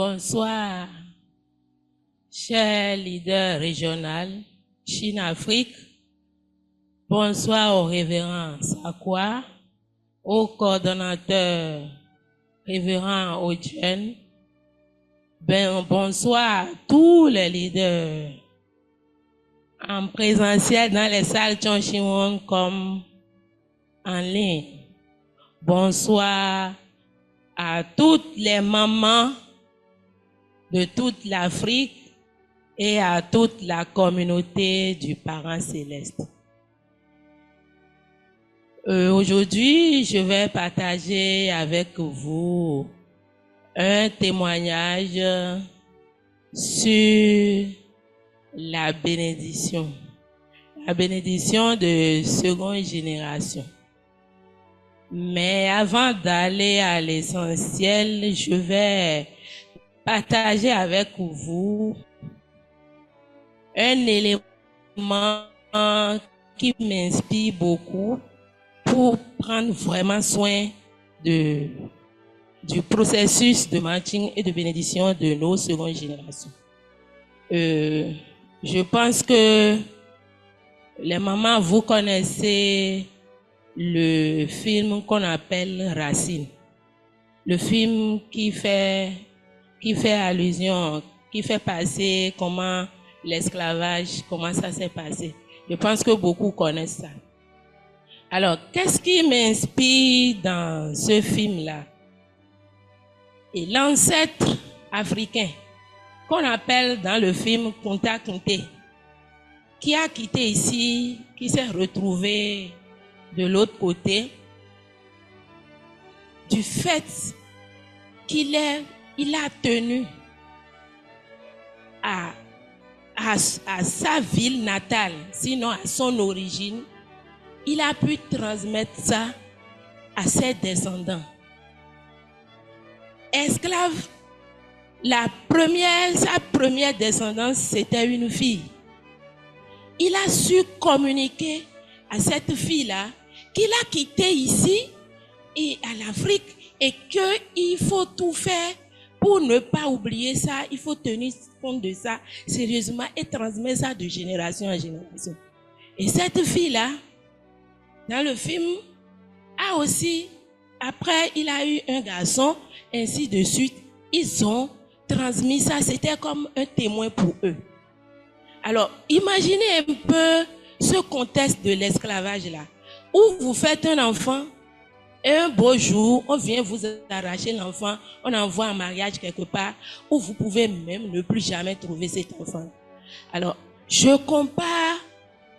Bonsoir, chers leaders régionaux Chine-Afrique. Bonsoir au révérend Sakwa, au coordonnateur révérend Ojen. Bonsoir à tous les leaders en présentiel dans les salles Chonchiwon comme en ligne. Bonsoir à toutes les mamans de toute l'Afrique et à toute la communauté du Parent Céleste. Aujourd'hui, je vais partager avec vous un témoignage sur la bénédiction de seconde génération. Mais avant d'aller à l'essentiel, je vais partager avec vous un élément qui m'inspire beaucoup pour prendre vraiment soin du processus de matching et de bénédiction de nos secondes générations. Je pense que les mamans, vous connaissez le film qu'on appelle Racine. Le film qui fait allusion, qui fait passer comment l'esclavage, comment ça s'est passé. Je pense que beaucoup connaissent ça. Alors, qu'est-ce qui m'inspire dans ce film-là? Et l'ancêtre africain, qu'on appelle dans le film Kunta Kinte, qui a quitté ici, qui s'est retrouvé de l'autre côté, du fait qu'il a tenu à sa ville natale, sinon à son origine, il a pu transmettre ça à ses descendants. Esclave, sa première descendance, c'était une fille. Il a su communiquer à cette fille-là qu'il a quitté ici et à l'Afrique et qu'il faut tout faire pour ne pas oublier ça. Il faut tenir compte de ça sérieusement et transmettre ça de génération en génération. Et cette fille-là, dans le film, a aussi, après il a eu un garçon, ainsi de suite, ils ont transmis ça. C'était comme un témoin pour eux. Alors, imaginez un peu ce contexte de l'esclavage là, où vous faites un enfant, et un beau jour, on vient vous arracher l'enfant, on envoie en mariage quelque part, où vous pouvez même ne plus jamais trouver cet enfant. Alors, je compare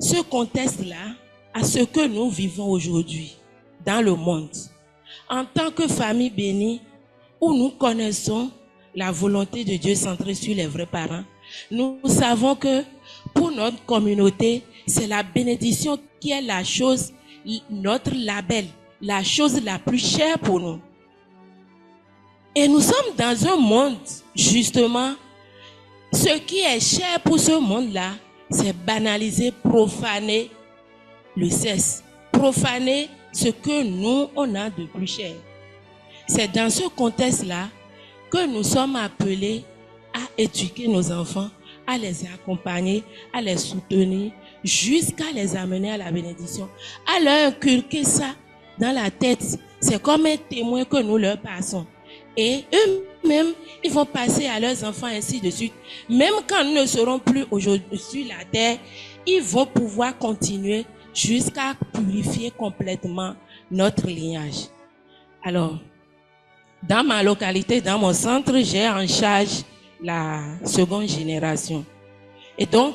ce contexte-là à ce que nous vivons aujourd'hui dans le monde. En tant que famille bénie, où nous connaissons la volonté de Dieu centrée sur les vrais parents, nous savons que pour notre communauté, c'est la bénédiction qui est la chose, notre label, la chose la plus chère pour nous. Et nous sommes dans un monde, justement, ce qui est cher pour ce monde-là, c'est banaliser, profaner le sexe, profaner ce que nous, on a de plus cher. C'est dans ce contexte-là que nous sommes appelés à éduquer nos enfants, à les accompagner, à les soutenir, jusqu'à les amener à la bénédiction, à leur inculquer ça dans la tête. C'est comme un témoin que nous leur passons. Et eux-mêmes, ils vont passer à leurs enfants ainsi de suite. Même quand nous ne serons plus aujourd'hui sur la terre, ils vont pouvoir continuer jusqu'à purifier complètement notre lignage. Alors, dans ma localité, dans mon centre, j'ai en charge la seconde génération. Et donc,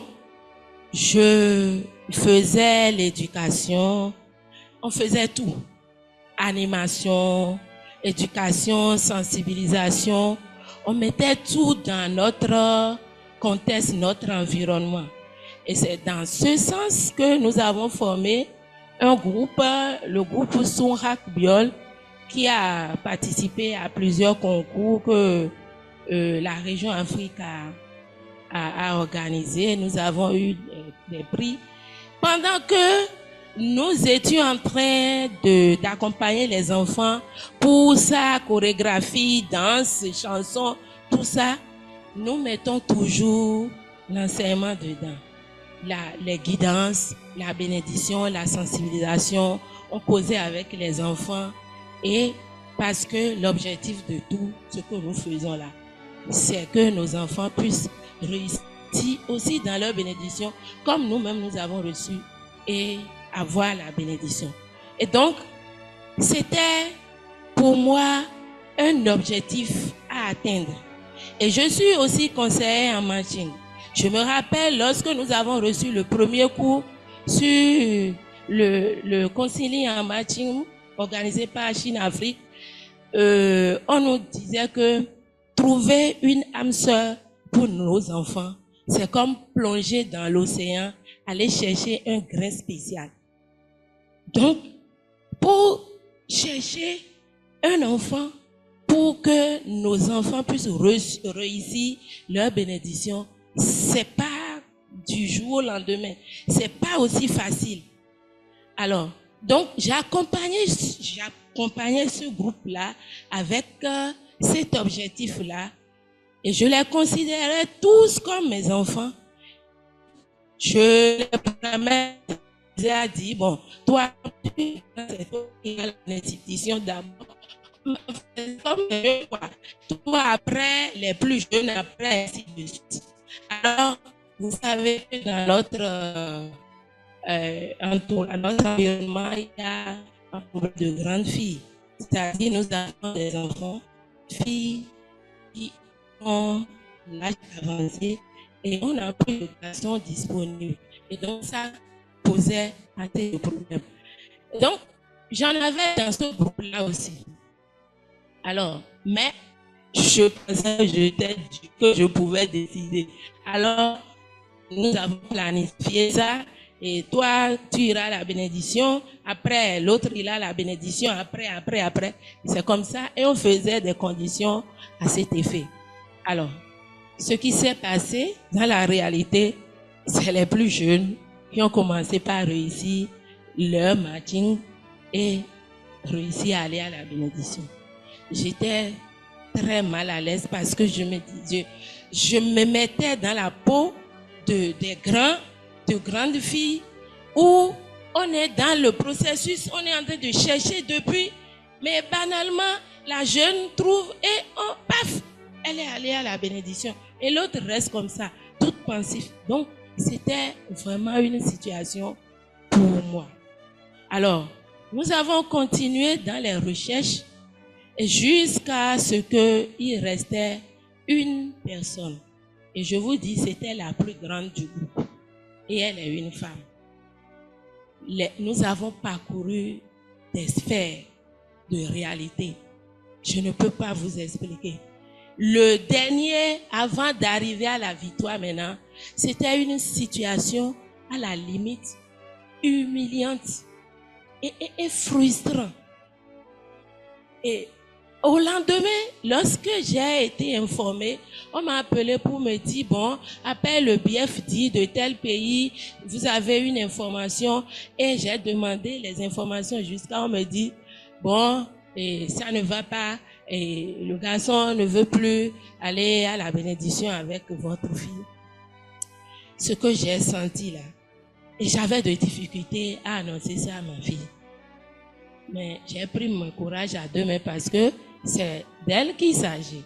je faisais l'éducation, on faisait tout. Animation, éducation, sensibilisation. On mettait tout dans notre contexte, notre environnement. Et c'est dans ce sens que nous avons formé un groupe, le groupe Sunrak Biol, qui a participé à plusieurs concours que la région Afrique a organisé. Nous avons eu des prix. Pendant que nous étions en train d'accompagner les enfants pour sa chorégraphie, danse, chansons tout ça, nous mettons toujours l'enseignement dedans. Les guidances, la bénédiction, la sensibilisation, on causait avec les enfants et parce que l'objectif de tout ce que nous faisons là, c'est que nos enfants puissent réussir aussi dans leur bénédiction comme nous-mêmes nous avons reçu et avoir la bénédiction. Et donc, c'était pour moi un objectif à atteindre. Et je suis aussi conseillère en matching. Je me rappelle lorsque nous avons reçu le premier cours sur le conseiller en matching organisé par Chine Afrique, on nous disait que trouver une âme sœur pour nos enfants, c'est comme plonger dans l'océan, aller chercher un grain spécial. Donc, pour chercher un enfant, pour que nos enfants puissent réussir leur bénédiction, c'est pas du jour au lendemain. C'est pas aussi facile. Alors, donc, j'accompagnais ce groupe-là avec cet objectif-là et je les considérais tous comme mes enfants. Je les ai dit, bon, toi, c'est toi qui as l'institution d'abord. Toi, après, les plus jeunes, après, ainsi de suite. Alors, vous savez que dans notre environnement, il y a un problème de grandes filles. C'est-à-dire, nous avons des enfants, filles qui ont l'âge avancé et on n'a plus de garçons disponibles. Et donc, ça posait un tas de problèmes. Donc, j'en avais dans ce groupe-là aussi. Alors, mais je pensais que je pouvais décider. Alors, nous avons planifié ça. Et toi, tu iras à la bénédiction. Après, l'autre, il a la bénédiction. Après. C'est comme ça. Et on faisait des conditions à cet effet. Alors, ce qui s'est passé dans la réalité, c'est les plus jeunes qui ont commencé par réussir leur matching et réussir à aller à la bénédiction. J'étais très mal à l'aise parce que je me mettais dans la peau de grandes filles où on est dans le processus, on est en train de chercher depuis, mais banalement, la jeune trouve et paf, elle est allée à la bénédiction. Et l'autre reste comme ça, toute pensive. Donc, c'était vraiment une situation pour moi. Alors, nous avons continué dans les recherches jusqu'à ce qu'il restait une personne. Et je vous dis, c'était la plus grande du groupe. Et elle est une femme. Nous avons parcouru des sphères de réalité. Je ne peux pas vous expliquer. Le dernier, avant d'arriver à la victoire maintenant, c'était une situation à la limite humiliante et frustrante. Et au lendemain, lorsque j'ai été informée, on m'a appelé pour me dire, bon, appelle le BFD de tel pays, vous avez une information. Et j'ai demandé les informations jusqu'à on me dit, bon, et ça ne va pas, et le garçon ne veut plus aller à la bénédiction avec votre fille. Ce que j'ai senti là, et j'avais des difficultés à annoncer ça à ma fille. Mais j'ai pris mon courage à deux mains parce que c'est d'elle qu'il s'agit.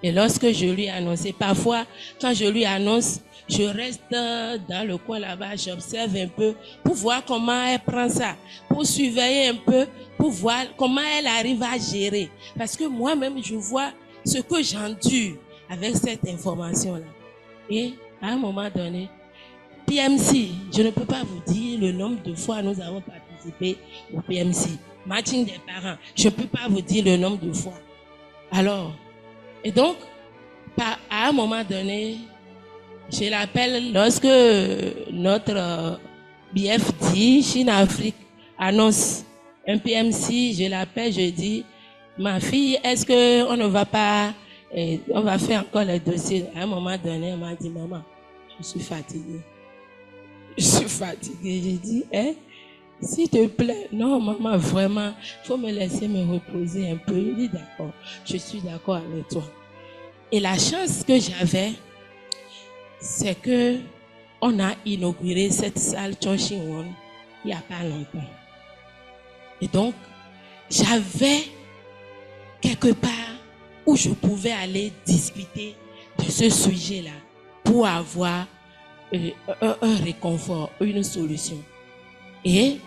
Et lorsque je lui ai annoncé, parfois, quand je lui annonce, je reste dans le coin là-bas, j'observe un peu pour voir comment elle prend ça, pour surveiller un peu, pour voir comment elle arrive à gérer. Parce que moi-même, je vois ce que j'endure avec cette information-là. Et à un moment donné, PMC, je ne peux pas vous dire le nombre de fois nous avons participé au PMC. Matching des parents, je ne peux pas vous dire le nombre de fois. Alors, et donc, à un moment donné, je l'appelle lorsque notre BFD, Chine Afrique, annonce un PMC, je l'appelle, je dis, ma fille, est-ce qu'on ne va pas, on va faire encore les dossiers. À un moment donné, elle m'a dit, maman, je suis fatiguée. Je suis fatiguée. J'ai dit, s'il te plaît, non, maman, vraiment, il faut me laisser me reposer un peu. Il dit, d'accord, je suis d'accord avec toi. Et la chance que j'avais, c'est que on a inauguré cette salle Chon Chin Won il n'y a pas longtemps. Et donc, j'avais quelque part où je pouvais aller discuter de ce sujet-là pour avoir un réconfort, une solution. Et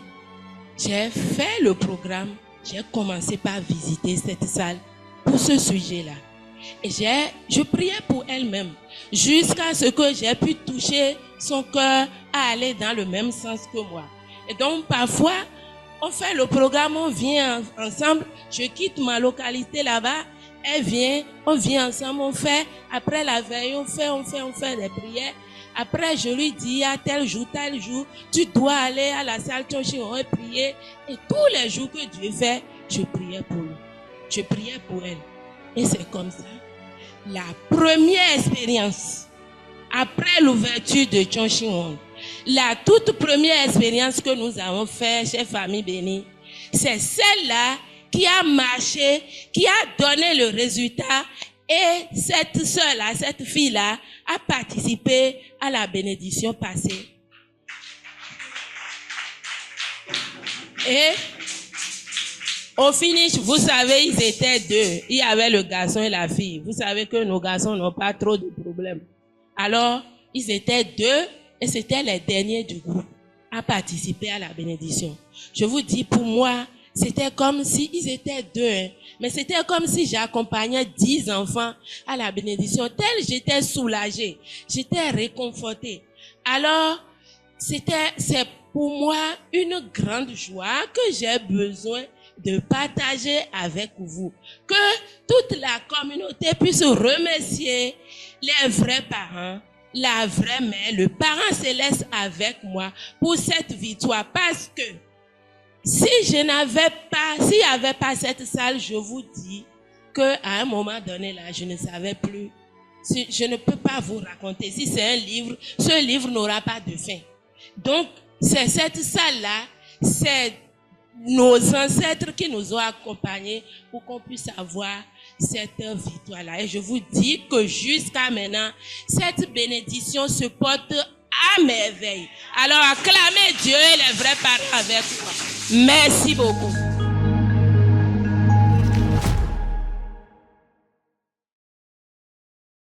j'ai fait le programme, j'ai commencé par visiter cette salle pour ce sujet-là. Et je priais pour elle-même jusqu'à ce que j'ai pu toucher son cœur à aller dans le même sens que moi. Et donc parfois, on fait le programme, on vient ensemble, je quitte ma localité là-bas, elle vient, on vient ensemble, on fait, après la veille, on fait des prières. Après, je lui dis, à tel jour, tu dois aller à la salle Chon Chin Won et prier. Et tous les jours que Dieu fait, je priais pour lui. Je priais pour elle. Et c'est comme ça. La première expérience, après l'ouverture de Chon Chin Won, la toute première expérience que nous avons faite chez Famille Bénie, c'est celle-là qui a marché, qui a donné le résultat. Et cette sœur-là, cette fille-là, a participé à la bénédiction passée. Et au finish, vous savez, ils étaient deux. Il y avait le garçon et la fille. Vous savez que nos garçons n'ont pas trop de problèmes. Alors, ils étaient deux et c'était les derniers du groupe à participer à la bénédiction. Je vous dis, pour moi, c'était comme si ils étaient deux, hein. Mais c'était comme si j'accompagnais 10 enfants à la bénédiction. Tel j'étais soulagée, j'étais réconfortée. Alors, c'est pour moi une grande joie que j'ai besoin de partager avec vous. Que toute la communauté puisse remercier les vrais parents, la vraie mère, le parent céleste avec moi pour cette victoire. Parce que si je n'avais pas, s'il n'y avait pas cette salle, je vous dis qu'à un moment donné là, je ne savais plus. Je ne peux pas vous raconter. Si c'est un livre, ce livre n'aura pas de fin. Donc, c'est cette salle-là, c'est nos ancêtres qui nous ont accompagnés pour qu'on puisse avoir cette victoire-là. Et je vous dis que jusqu'à maintenant, cette bénédiction se porte à merveille. Alors acclamez Dieu et les vrais parents avec moi. Merci beaucoup.